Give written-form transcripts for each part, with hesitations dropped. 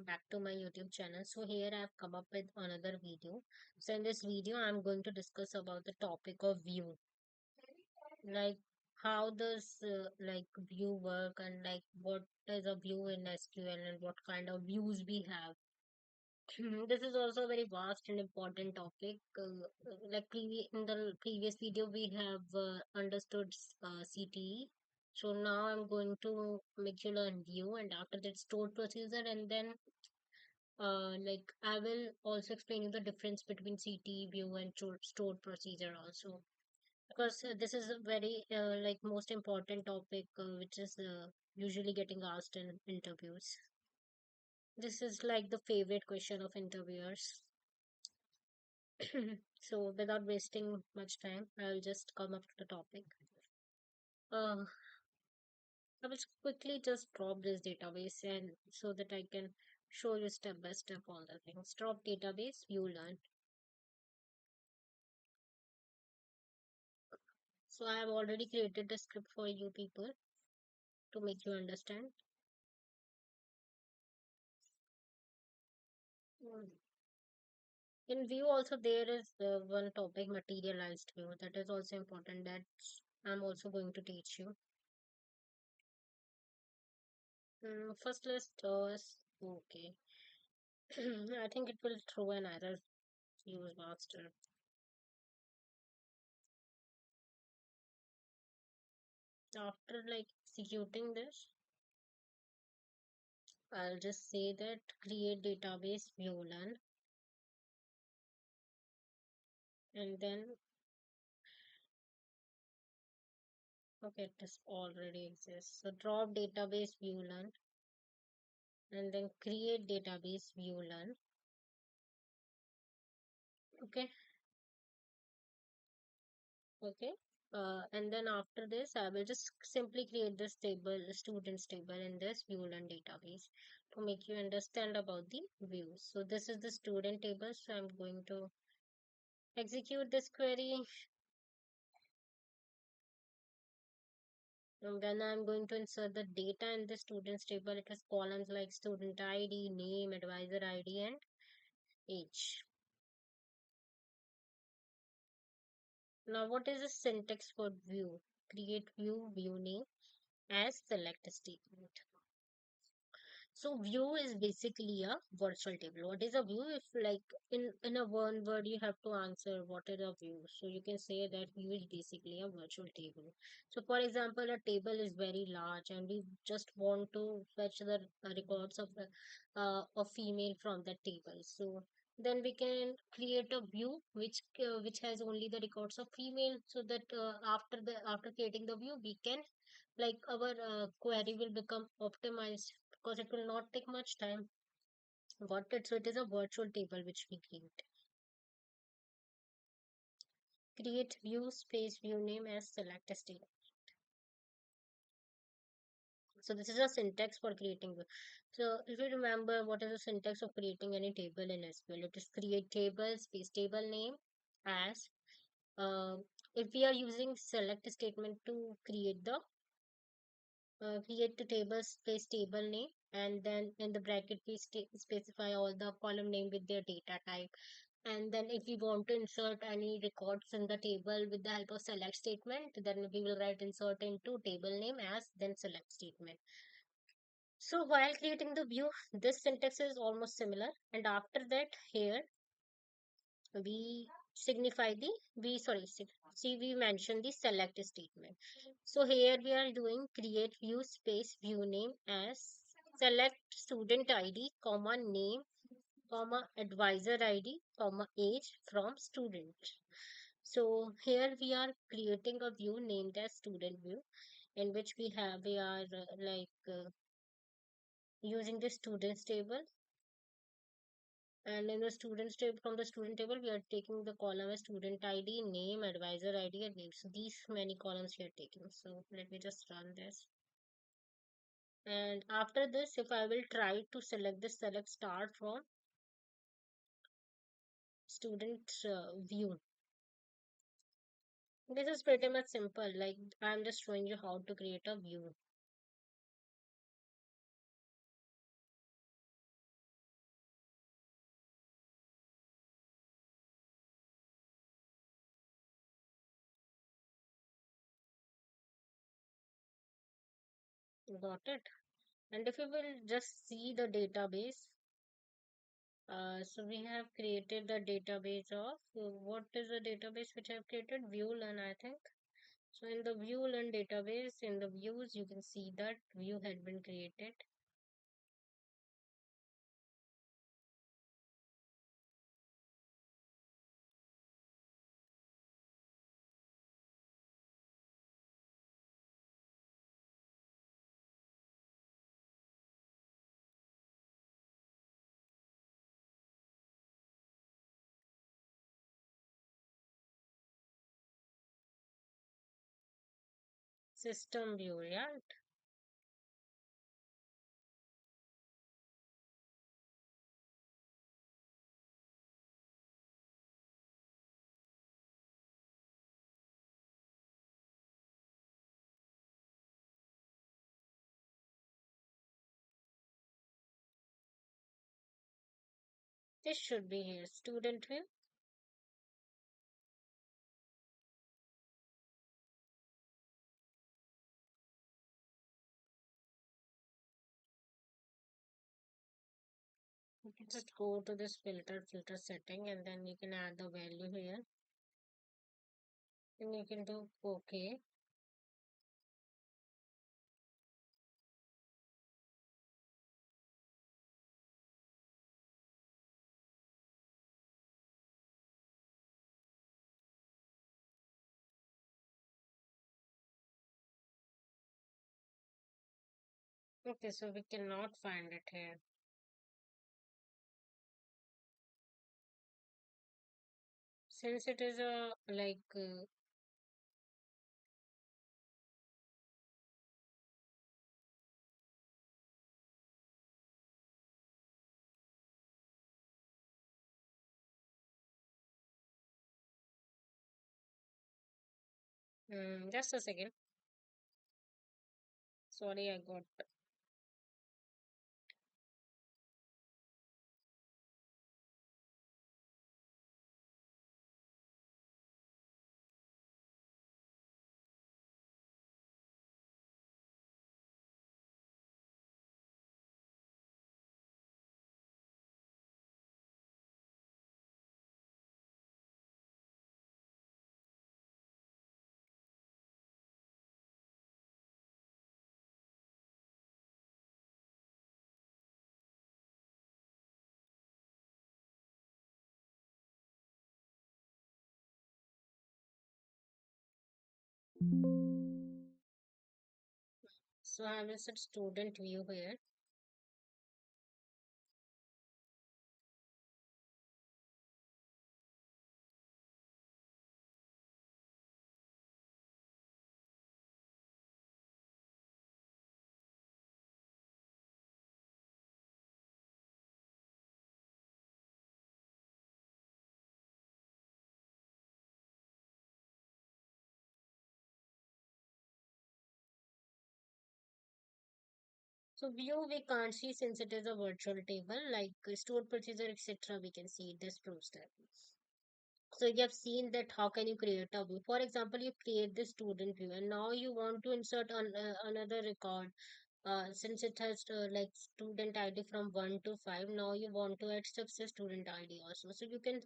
welcome back to my YouTube channel. So here I've come up with another video. So in this video I'm going to discuss about the topic of view. Like how does view work, and like what is a view in SQL and what kind of views we have. This is also a very vast and important topic. In the previous video, we have understood CTE. So now I'm going to make you learn view, and after that stored procedure, and then I will also explain you the difference between CTE view and stored procedure also, because this is a very most important topic which is usually getting asked in interviews. This is like the favorite question of interviewers. So without wasting much time, I'll just come up to the topic. Uh, I will quickly just drop this database and so that I can show you step by step all the things. Drop database, view learn. So I have already created the script for you people to make you understand. Mm. In view also there is one topic, materialized view, that is also important, that I'm also going to teach you. First let's okay. I think it will throw an error, use master. After like executing this, I'll just say that create database view learn, and then okay, this already exists. So drop database view learn, and then create database view learn. Okay, okay. And then after this, I will just simply create this table, students table in this view learn database to make you understand about the views. So this is the student table. So I'm going to execute this query. And then I'm going to insert the data in the students table. It has columns like student ID, name, advisor ID, and age. Now, what is the syntax for view? Create view, view name as select statement. So view is basically a virtual table. What is a view? If like in a one word you have to answer what is a view. So you can say that view is basically a virtual table. So for example, a table is very large and we just want to fetch the records of a female from that table. So then we can create a view which has only the records of female, so that after creating the view we can like our query will become optimized because it will not take much time. Got it? So it is a virtual table which we create. Create view space view name as select a state. So this is a syntax for creating. So if you remember what is the syntax of creating any table in SQL, it is create table space table name as uh, if we are using select statement to create the table space table name, and then in the bracket we specify all the column name with their data type. And then if we want to insert any records in the table with the help of select statement, then we will write insert into table name as then select statement. So while creating the view, this syntax is almost similar, and after that here we signify the we sorry see we mention the select statement. So here we are doing create view space view name as select student ID comma name comma advisor ID comma age from student. So here we are creating a view named as student view, in which we are using the students table, and in the students table, from the student table we are taking the column as student ID, name, advisor ID, and name. So these many columns we are taking. So let me just run this. And after this, if I will try to select this select start from student view, this is pretty much simple. Like I'm just showing you how to create a view. Got it. And if you will just see the database, so we have created the database of what is the database which I have created? ViewLearn, I think. So in the ViewLearn database, in the views, you can see that view had been created. System view, yeah. This should be here. Student view. You can just go to this filter setting, and then you can add the value here. And you can do OK. Okay, so we cannot find it here. Since it is a just a second. Sorry, I got. So I will set student view here. So view we can't see since it is a virtual table, like stored procedure, etc. We can see this proves that. So you have seen that how can you create a view. For example, you create the student view and now you want to insert another record. Since it has student ID from 1 to 5, now you want to add success student ID also. So you can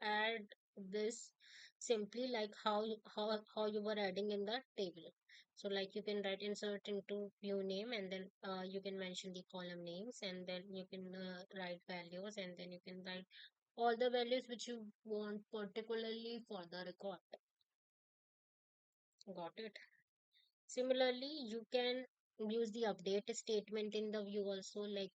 add this simply like how you were adding in the table. So like you can write insert into view name, and then you can mention the column names, and then you can write values, and then you can write all the values which you want particularly for the record. Got it? Similarly, you can use the update statement in the view also, like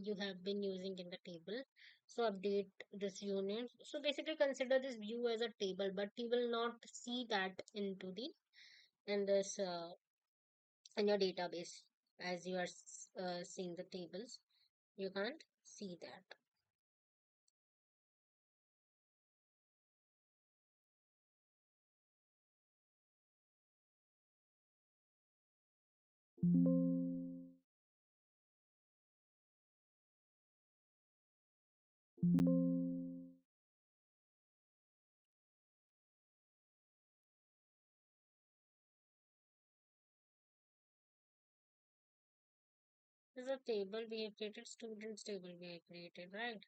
you have been using in the table. So update this unit. So basically consider this view as a table, but you will not see that into the in this in your database as you are seeing the tables. You can't see that. This is a table we have created, students table we have created, right?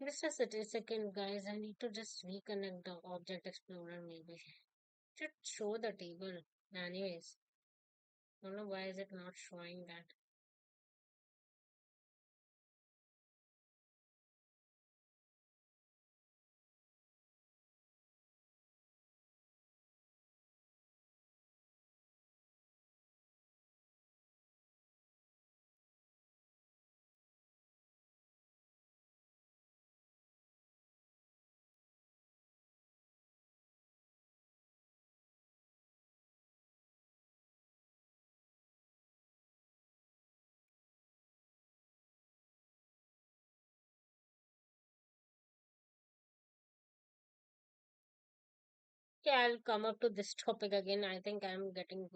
Just a second, guys. I need to just reconnect the Object Explorer maybe. Should show the table. Anyways, I don't know why is it not showing that. Yeah, I'll come up to this topic again. I think I'm getting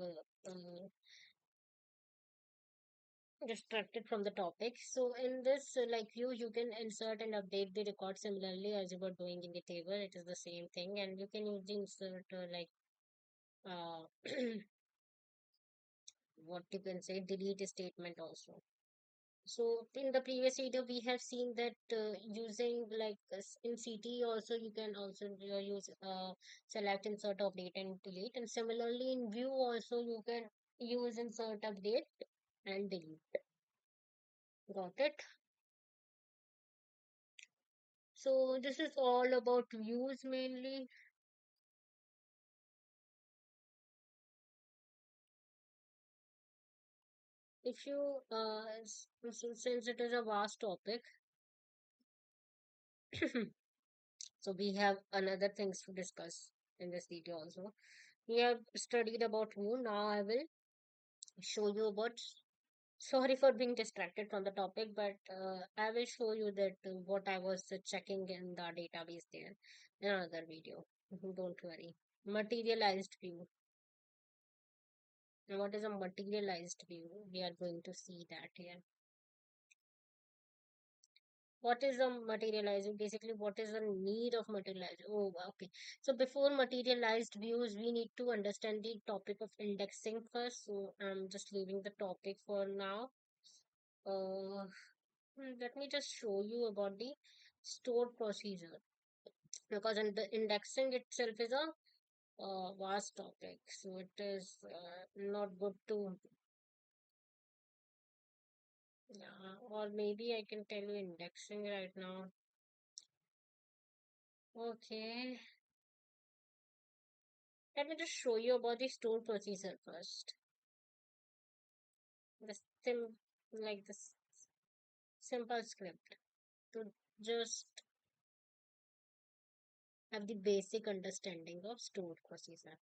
distracted from the topic. So in this like view, you can insert and update the record similarly as you were doing in the table. It is the same thing, and you can use the insert uh, what you can say delete statement also. So in the previous video, we have seen that using in CT also you can also use select insert update and delete, and similarly in view also you can use insert update and delete. Got it? So this is all about views mainly. If you since it is a vast topic, so we have another things to discuss in this video also. We have studied about view. Now I will show you about. Sorry for being distracted from the topic, but I will show you that what I was checking in the database there in another video. Don't worry. Materialized view. Now, what is a materialized view? We are going to see that here. What is a materializing? Basically, what is the need of materializing? Oh, okay. So before materialized views, we need to understand the topic of indexing first. So I'm just leaving the topic for now. Let me just show you about the store procedure, because in the indexing itself is a vast topic, so it is not good to or maybe I can tell you indexing right now. Okay, let me just show you about the store procedure first. The sim like this simple script to just have the basic understanding of stored procedure.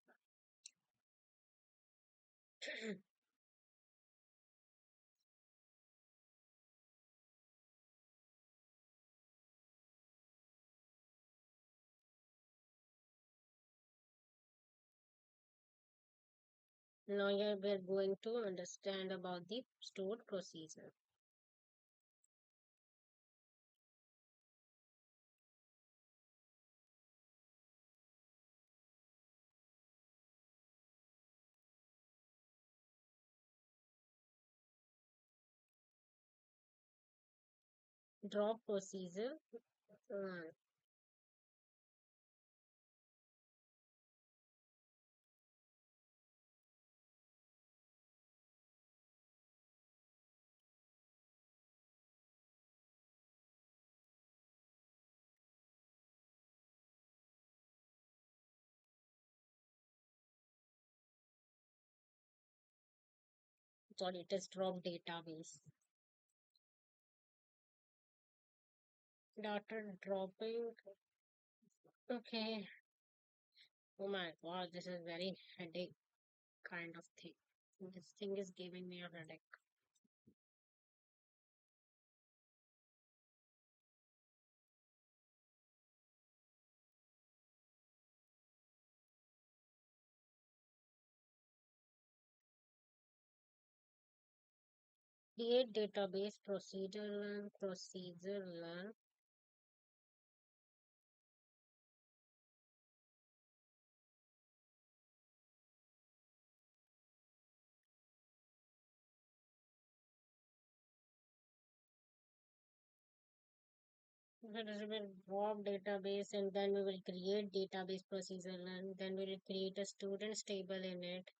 Now here we are going to understand about the stored procedure. Drop procedure. uh, Sorry, it is drop database. Data dropping. Okay. Oh my god, this is very headache kind of thing. This thing is giving me a headache. Create database procedure learn. So this will drop database and then we will create database procedure and then we will create a students table in it.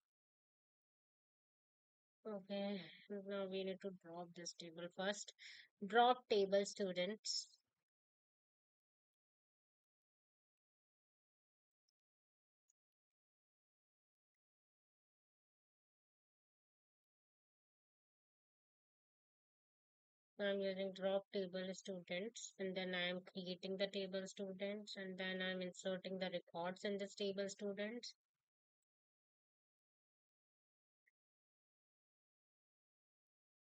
Okay, now we need to drop this table first. Drop table students. I'm using drop table students and then I'm creating the table students and then I'm inserting the records in this table students.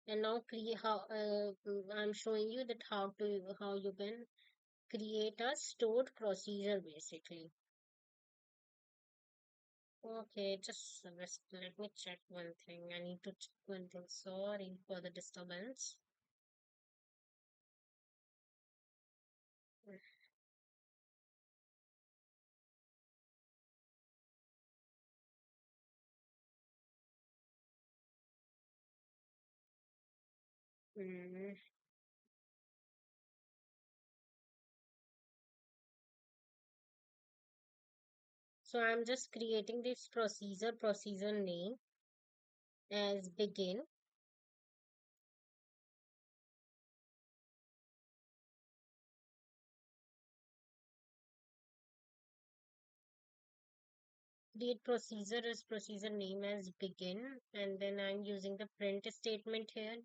And now create how I'm showing you that how you can create a stored procedure basically. Okay, just let me check one thing. I need to check one thing. Sorry for the disturbance. Mm. So I'm just creating this procedure name as begin. Create procedure as procedure name as begin, and then I'm using the print statement here.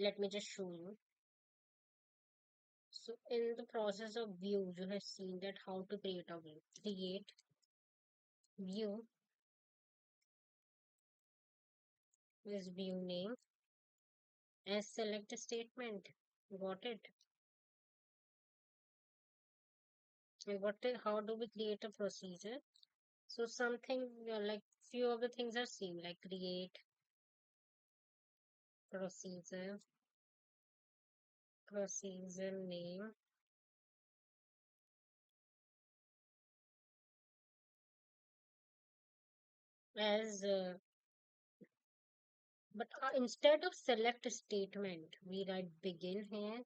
Let me just show you. So in the process of view, you have seen that how to create a view. Create view is view name as select statement. Got it? And how do we create a procedure? So something like few of the things are same like create procedure, procedure name as but instead of select statement, we write begin here.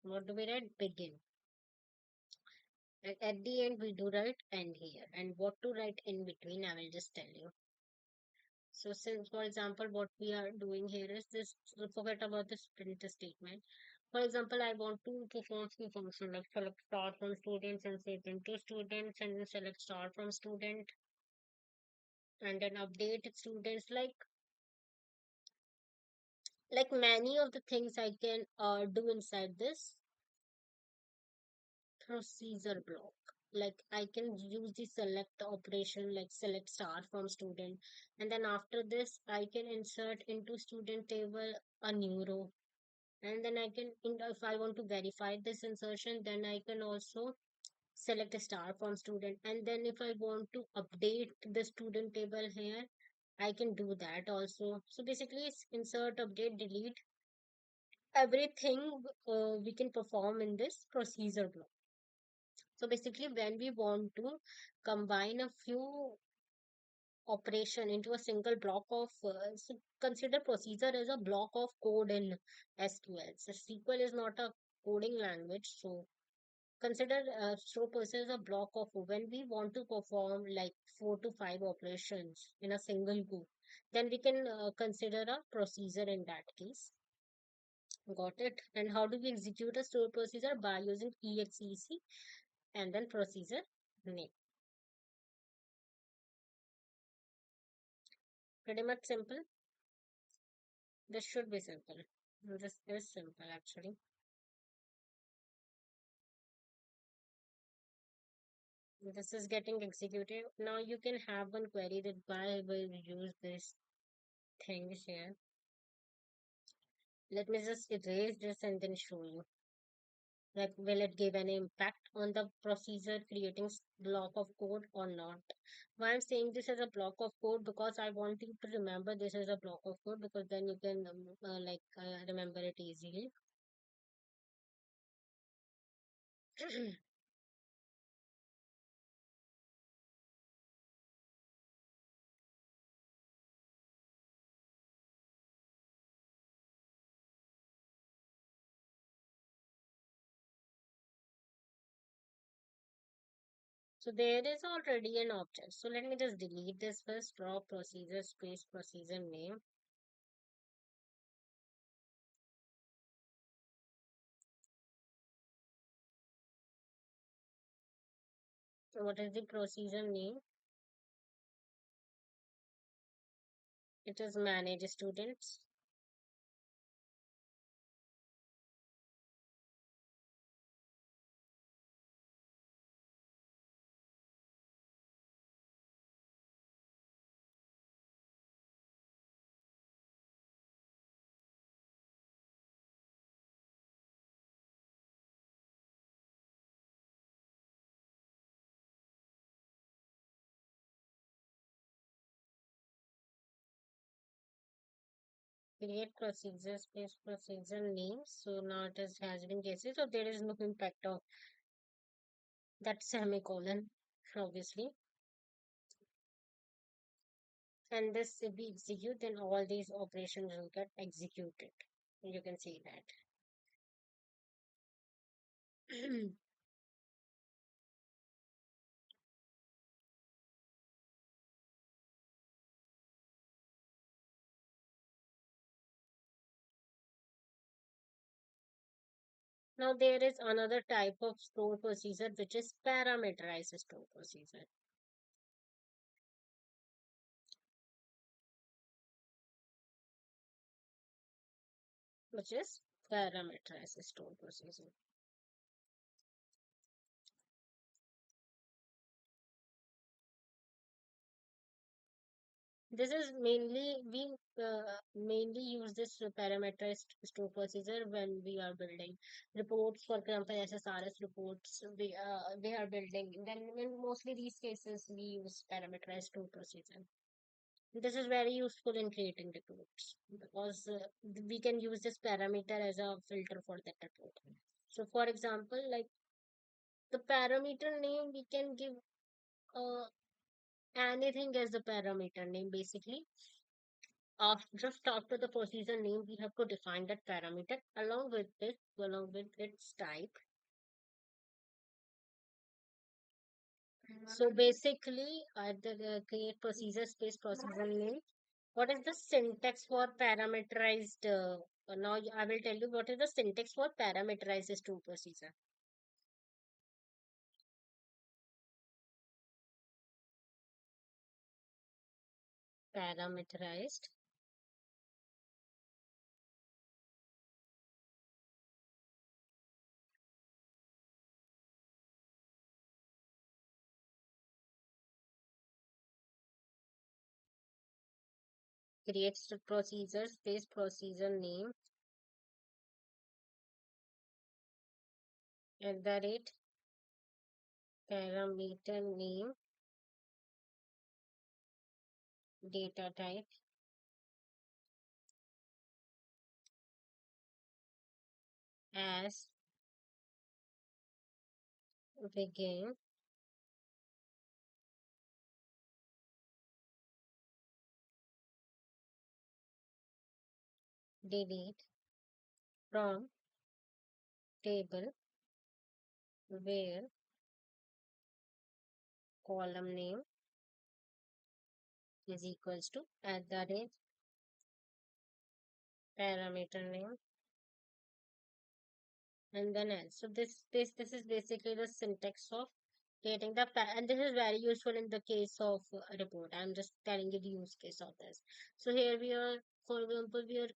What do we write? Begin. And at the end, we do write end here. And what to write in between, I will just tell you. So, since for example, what we are doing here is this, so forget about this print statement. For example, I want to perform few function like select start from students and set into students and then select start from student and then update students like many of the things I can do inside this procedure block. Like I can use the select operation like select star from student and then after this I can insert into student table a new row and then if I want to verify this insertion then I can also select a star from student and then if I want to update the student table here I can do that also. So basically it's insert update delete everything we can perform in this procedure block. So basically, when we want to combine a few operation into a single block of, so consider procedure as a block of code in SQL. So SQL is not a coding language, so consider so process as a block of when we want to perform like 4 to 5 operations in a single go, then we can consider a procedure in that case. Got it? And how do we execute a stored procedure? By using exec and then procedure name. Pretty much simple. This should be simple. This is simple actually. This is getting executed. Now you can have one query that why will we use this things here. Let me just erase this and then show you. Like will it give any impact on the procedure creating block of code or not? Why I'm saying this as a block of code because I want you to remember this as a block of code because then you can remember it easily. So there is already an object. So let me just delete this first. Draw procedure space procedure name. So what is the procedure name? It is manage students. Create procedure space procedure name. So now it has been cases. So there is no impact of that semicolon, obviously. And this if we execute, then all these operations will get executed. You can see that. Now there is another type of store procedure which is parameterized store procedure, which is parameterized store procedure. This is mainly use this parameterized store procedure when we are building reports, for example, SSRS reports. We are building. Then in mostly these cases we use parameterized store procedure. This is very useful in creating reports because we can use this parameter as a filter for that report. So, for example, like the parameter name, we can give uh, anything as the parameter name basically. Just after the procedure name, we have to define that parameter along with its type. So basically, at the create procedure space procedure name, what is the syntax for parameterized? Now I will tell you what is the syntax for parameterized string procedure. Parameterized creates the procedure space procedure name at the rate parameter name data type as begin delete from table where column name is equals to at the rate parameter name and then else. So this is basically the syntax of creating the and this is very useful in the case of a report. I'm just telling you the use case of this. So here we are, for example, we are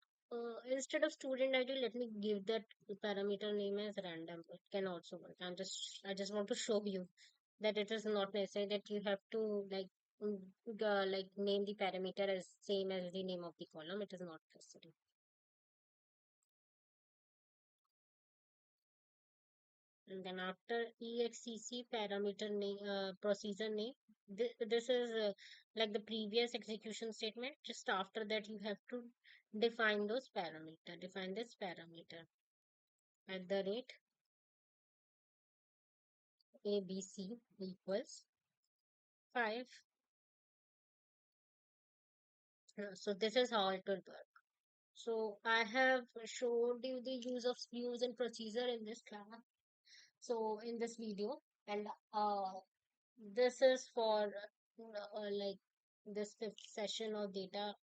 instead of student ID, let me give that parameter name as random. It can also work. I just want to show you that it is not necessary that you have to like name the parameter as same as the name of the column. It is not necessary. And then after exec parameter name procedure name, this is like the previous execution statement. Just after that, you have to define those parameter. Define this parameter at the rate ABC equals 5. So this is how it will work. So I have showed you the use of views and procedure in this class. So in this video, and this is for like this fifth session of data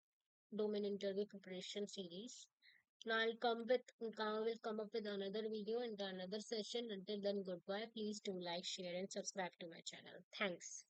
domain interview preparation series. Now I will come up with another video in the another session. Until then, goodbye. Please do like, share, and subscribe to my channel. Thanks.